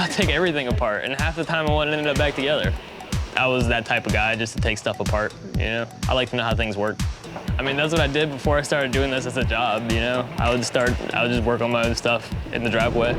I take everything apart, and half the time I want to end up back together. I was that type of guy, just to take stuff apart, you know? I like to know how things work. I mean, that's what I did before I started doing this as a job, you know? I would just work on my own stuff in the driveway.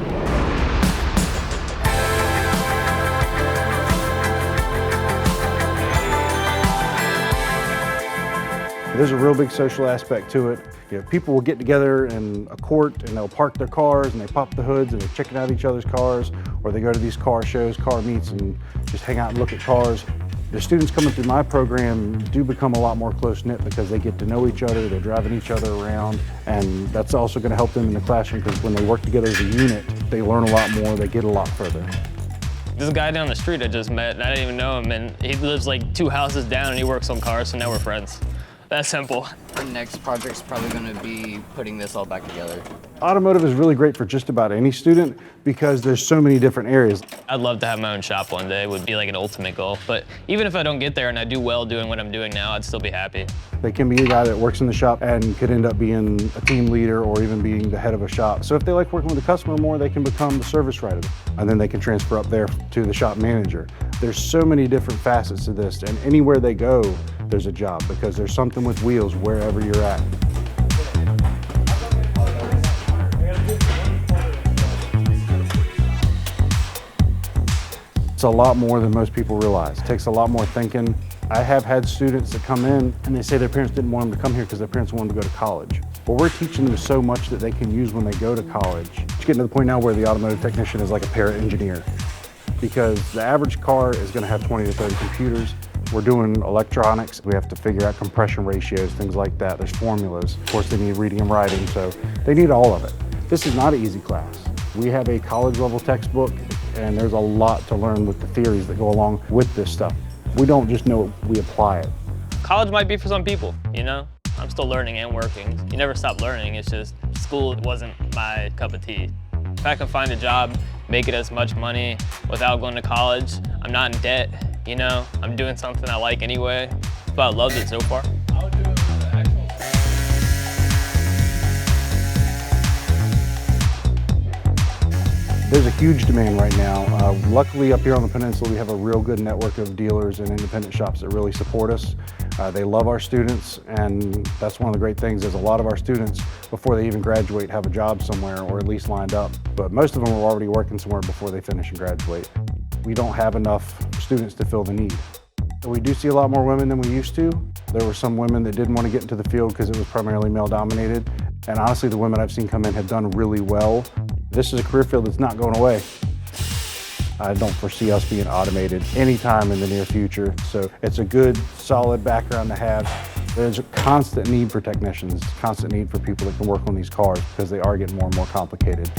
There's a real big social aspect to it. You know, people will get together in a court and they'll park their cars and they pop the hoods and they're checking out each other's cars, or they go to these car shows, car meets, and just hang out and look at cars. The students coming through my program do become a lot more close-knit because they get to know each other, they're driving each other around, and that's also going to help them in the classroom because when they work together as a unit, they learn a lot more, they get a lot further. This guy down the street I just met, and I didn't even know him, and he lives like 2 houses down and he works on cars, so now we're friends. That simple. Our next project's probably going to be putting this all back together. Automotive is really great for just about any student because there's so many different areas. I'd love to have my own shop one day. It would be like an ultimate goal. But even if I don't get there and I do well doing what I'm doing now, I'd still be happy. They can be a guy that works in the shop and could end up being a team leader or even being the head of a shop. So if they like working with the customer more, they can become the service writer. And then they can transfer up there to the shop manager. There's so many different facets to this, and anywhere they go, there's a job because there's something with wheels wherever you're at. It's a lot more than most people realize. It takes a lot more thinking. I have had students that come in and they say their parents didn't want them to come here because their parents wanted them to go to college. But we're teaching them so much that they can use when they go to college. It's getting to the point now where the automotive technician is like a para-engineer because the average car is going to have 20 to 30 computers. We're doing electronics. We have to figure out compression ratios, things like that. There's formulas. Of course, they need reading and writing, so they need all of it. This is not an easy class. We have a college level textbook, and there's a lot to learn with the theories that go along with this stuff. We don't just know it, we apply it. College might be for some people, you know? I'm still learning and working. You never stop learning, it's just school wasn't my cup of tea. If I can find a job, make it as much money without going to college, I'm not in debt, you know? I'm doing something I like anyway, but I loved it so far. There's a huge demand right now. Luckily up here on the peninsula we have a real good network of dealers and independent shops that really support us. They love our students, and that's one of the great things is a lot of our students before they even graduate have a job somewhere or at least lined up. But most of them are already working somewhere before they finish and graduate. We don't have enough students to fill the need. We do see a lot more women than we used to. There were some women that didn't want to get into the field because it was primarily male dominated. And honestly, the women I've seen come in have done really well. This is a career field that's not going away. I don't foresee us being automated anytime in the near future. So it's a good, solid background to have. There's a constant need for technicians, constant need for people that can work on these cars because they are getting more and more complicated.